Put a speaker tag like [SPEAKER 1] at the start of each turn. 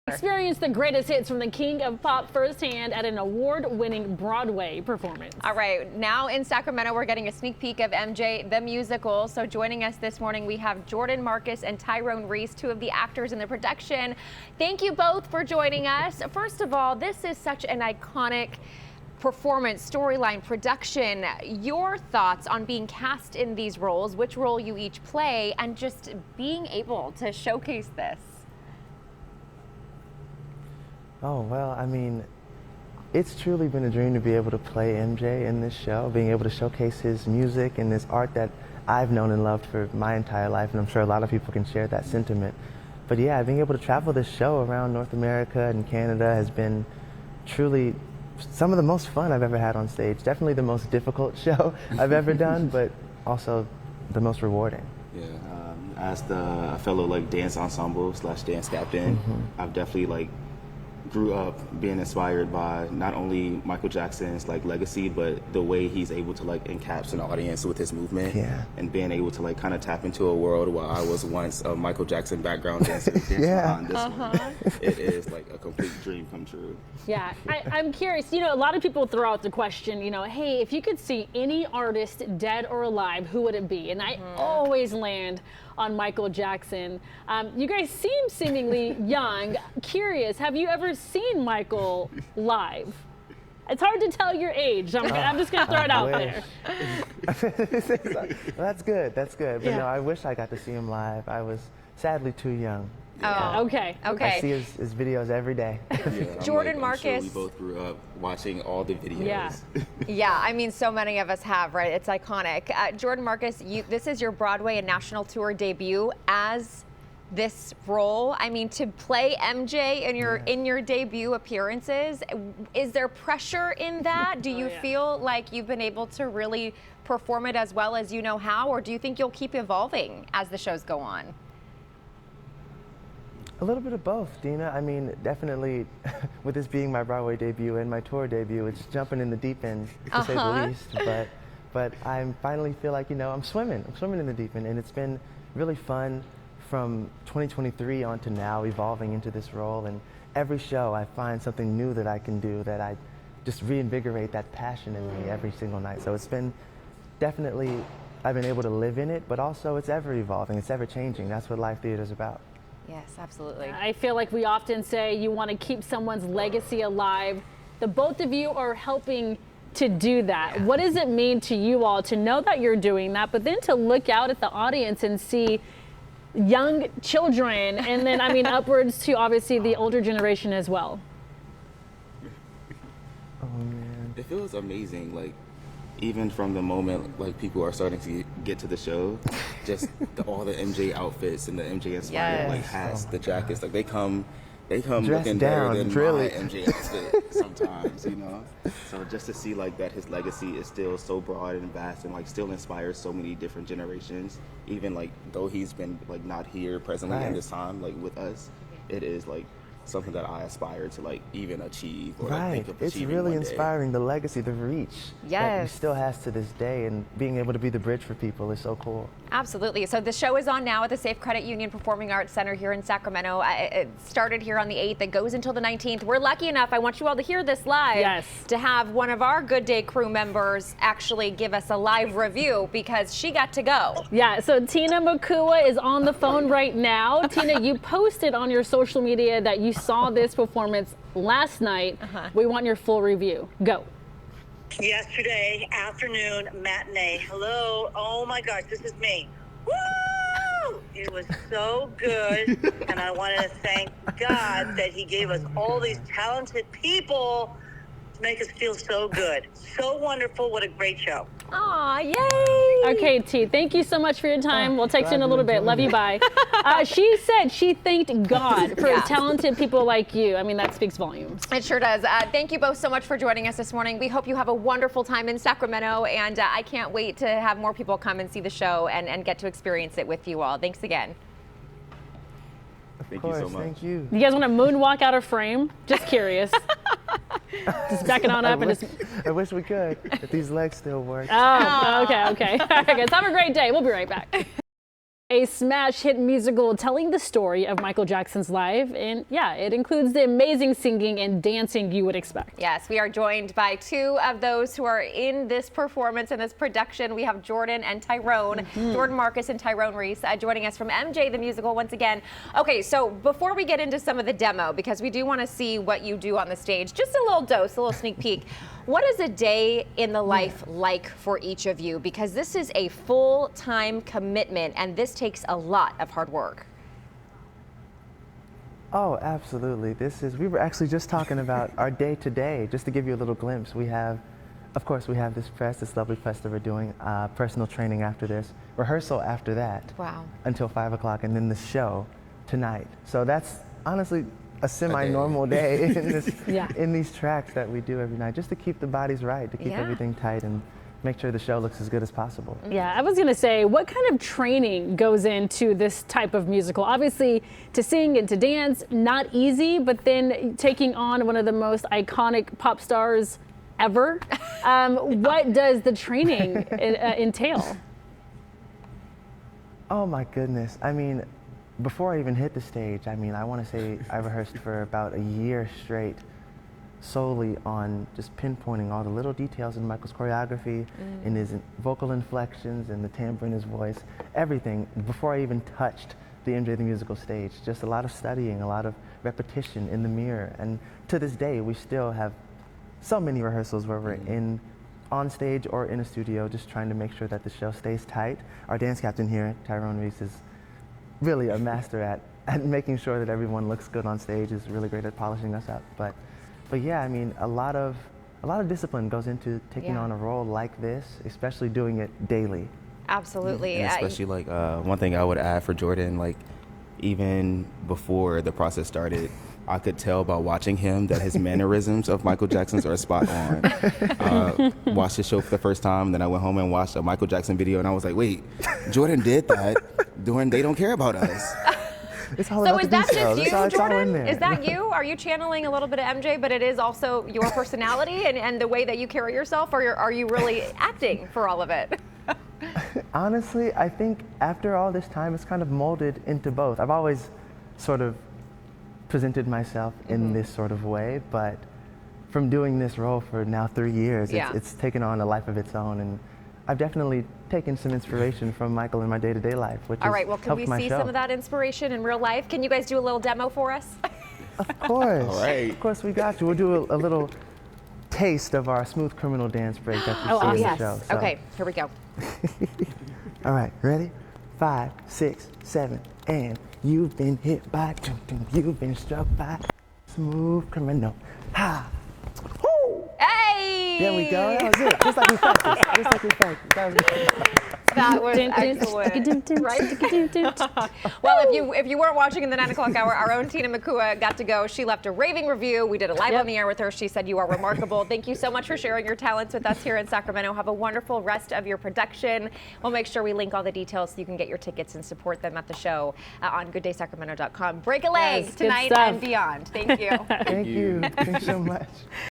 [SPEAKER 1] Experience the greatest hits from the King of Pop firsthand at an award-winning Broadway performance.
[SPEAKER 2] All right, now in Sacramento, we're getting a sneak peek of MJ the Musical. So joining us this morning, we have Jordan Marcus and Tyrone, two of the actors in the production. Thank you both for joining us. First of all, this is such an iconic performance, storyline, production. Your thoughts on being cast in these roles, which role you each play, and just being able to showcase this?
[SPEAKER 3] Oh, well, I mean, it's truly been a dream to be able to play MJ in this show, being able to showcase his music and this art that I've known and loved for my entire life, and I'm sure a lot of people can share that sentiment. But yeah, being able to travel this show around North America and Canada has been truly some of the most fun I've ever had on stage. Definitely the most difficult show I've ever done, but also the most rewarding.
[SPEAKER 4] Yeah, as the fellow dance ensemble / dance captain, I've definitely grew up being inspired by not only Michael Jackson's legacy, but the way he's able to encapsulate an audience with his movement, and being able to kind of tap into a world where I was once a Michael Jackson background dancer. It is a complete dream come true.
[SPEAKER 1] Yeah, I'm curious, a lot of people throw out the question, hey, if you could see any artist dead or alive, who would it be? And I always land on Michael Jackson. You guys seem seemingly young. Curious, have you ever seen Michael live? It's hard to tell your age. I'm just gonna throw it out there.
[SPEAKER 3] That's good, that's good. But no, I wish I got to see him live. I was sadly too young.
[SPEAKER 2] Oh, okay.
[SPEAKER 3] I see his videos every day.
[SPEAKER 4] Yeah,
[SPEAKER 2] Jordan
[SPEAKER 4] I'm
[SPEAKER 2] Marcus.
[SPEAKER 4] sure we both grew up watching all the videos.
[SPEAKER 1] Yeah.
[SPEAKER 2] Yeah, I mean, so many of us have, right? It's iconic. Jordan Marcus, this is your Broadway and national tour debut as this role. I mean, to play MJ in your debut appearances, is there pressure in that? Do you feel like you've been able to really perform it as well as you know how, or do you think you'll keep evolving as the shows go on?
[SPEAKER 3] A little bit of both, Dina. I mean, definitely, with this being my Broadway debut and my tour debut, it's jumping in the deep end, to say the least. But I finally feel like, I'm swimming in the deep end, and it's been really fun from 2023 on to now, evolving into this role. And every show, I find something new that I can do that I just reinvigorate that passion in me every single night. So it's been definitely, I've been able to live in it, but also it's ever evolving, it's ever changing. That's what live theater is about.
[SPEAKER 2] Yes, absolutely.
[SPEAKER 1] I feel like we often say you want to keep someone's legacy alive. The both of you are helping to do that. What does it mean to you all to know that you're doing that, but then to look out at the audience and see young children, and then, upwards to obviously the older generation as well?
[SPEAKER 3] Oh, man.
[SPEAKER 4] It feels amazing, even from the moment people are starting to get to the show, just all the MJ outfits and the MJ inspired hats, the jackets, they come looking better than my MJ outfit sometimes, So just to see that his legacy is still so broad and vast and still inspires so many different generations, even though he's been not here presently in this time with us, it is something that I aspire to even achieve or think of
[SPEAKER 3] It's
[SPEAKER 4] achieving
[SPEAKER 3] really
[SPEAKER 4] one day.
[SPEAKER 3] inspiring, the legacy, the reach that he still has to this day, and being able to be the bridge for people is so cool.
[SPEAKER 2] Absolutely. So the show is on now at the Safe Credit Union Performing Arts Center here in Sacramento. It started here on the 8th. It goes until the 19th. We're lucky enough, I want you all to hear this live, to have one of our Good Day crew members actually give us a live review because she got to go.
[SPEAKER 1] Yeah, so Tina Makua is on the phone right now. Tina, you posted on your social media that you saw this performance last night. We want your full review. Go.
[SPEAKER 5] Yesterday afternoon matinee. Hello. Oh my gosh, this is me. Woo! It was so good, and I wanted to thank God that He gave us all these talented people to make us feel so good. So wonderful. What a great show.
[SPEAKER 2] Aw, yay!
[SPEAKER 1] Okay, T, thank you so much for your time. We'll text you in a little bit. Love you, bye. She said she thanked God for talented people like you. I mean, that speaks volumes.
[SPEAKER 2] It sure does. Thank you both so much for joining us this morning. We hope you have a wonderful time in Sacramento, and I can't wait to have more people come and see the show and get to experience it with you all. Thanks again.
[SPEAKER 4] Thank you so much.
[SPEAKER 3] Thank you.
[SPEAKER 1] You guys want to moonwalk out of frame? Just curious. Just backing on up and just.
[SPEAKER 3] I wish we could, but these legs still work.
[SPEAKER 1] Oh, okay. All right, guys. Have a great day. We'll be right back. a smash hit musical telling the story of Michael Jackson's life. And yeah, it includes the amazing singing and dancing you would expect.
[SPEAKER 2] Yes, we are joined by two of those who are in this performance and this production. We have Jordan and Tyrone, Jordan Marcus and Tyrone Reese, joining us from MJ the Musical once again. Okay, so before we get into some of the demo, because we do want to see what you do on the stage, just a little dose, a little sneak peek. What is a day in the life like for each of you? Because this is a full-time commitment and this takes a lot of hard work.
[SPEAKER 3] Oh, absolutely. We were actually just talking about our day to day, just to give you a little glimpse. Of course, we have this lovely press that we're doing, personal training after this, rehearsal after that.
[SPEAKER 2] Wow.
[SPEAKER 3] Until 5 o'clock, and then the show tonight. So that's honestly a semi-normal day in these tracks that we do every night, just to keep the bodies right, to keep everything tight and make sure the show looks as good as possible.
[SPEAKER 1] Yeah, I was gonna say, what kind of training goes into this type of musical? Obviously, to sing and to dance, not easy, but then taking on one of the most iconic pop stars ever. What does the training entail?
[SPEAKER 3] Oh my goodness. I mean, before I even hit the stage, I want to say I rehearsed for about a year straight, solely on just pinpointing all the little details in Michael's choreography, in his vocal inflections, and the timbre in his voice, everything, before I even touched the MJ the Musical stage. Just a lot of studying, a lot of repetition in the mirror. And to this day, we still have so many rehearsals where we're on stage or in a studio, just trying to make sure that the show stays tight. Our dance captain here, Tyrone Reese, is really a master at making sure that everyone looks good on stage, is really great at polishing us up. But yeah, I mean, a lot of discipline goes into taking on a role like this, especially doing it daily.
[SPEAKER 2] Absolutely.
[SPEAKER 4] And especially like one thing I would add for Jordan, like even before the process started, I could tell by watching him that his mannerisms of Michael Jackson's are spot on. Watched the show for the first time, then I went home and watched a Michael Jackson video, and I was like, wait, Jordan did that during They Don't Care About Us.
[SPEAKER 2] So is that just you, Jordan? Is that you? Are you channeling a little bit of MJ, but it is also your personality and the way that you carry yourself, or are you really acting for all of it?
[SPEAKER 3] Honestly, I think after all this time, it's kind of molded into both. I've always sort of presented myself in this sort of way, but from doing this role for now 3 years, it's taken on a life of its own, and I've definitely taken some inspiration from Michael in my day-to-day life, which
[SPEAKER 2] all right, well, can we see some of that inspiration in real life? Can you guys do a little demo for us?
[SPEAKER 3] Of course.
[SPEAKER 4] All right.
[SPEAKER 3] Of course, we got you. We'll do a little taste of our smooth criminal dance break that you see in the show. So.
[SPEAKER 2] Okay, here we go.
[SPEAKER 3] All right, ready? 5, 6, 7, and you've been hit by, you've been struck by smooth criminal. Ha! Woo!
[SPEAKER 2] Hey!
[SPEAKER 3] There we go. That was it. Just like we practiced.
[SPEAKER 2] That was excellent. Right? Well, if you weren't watching in the 9 o'clock hour, our own Tina Makua got to go. She left a raving review. We did a live on the air with her. She said you are remarkable. Thank you so much for sharing your talents with us here in Sacramento. Have a wonderful rest of your production. We'll make sure we link all the details so you can get your tickets and support them at the show on gooddaysacramento.com. Break a leg tonight and beyond. Thank you.
[SPEAKER 3] Thank you. Thanks so much.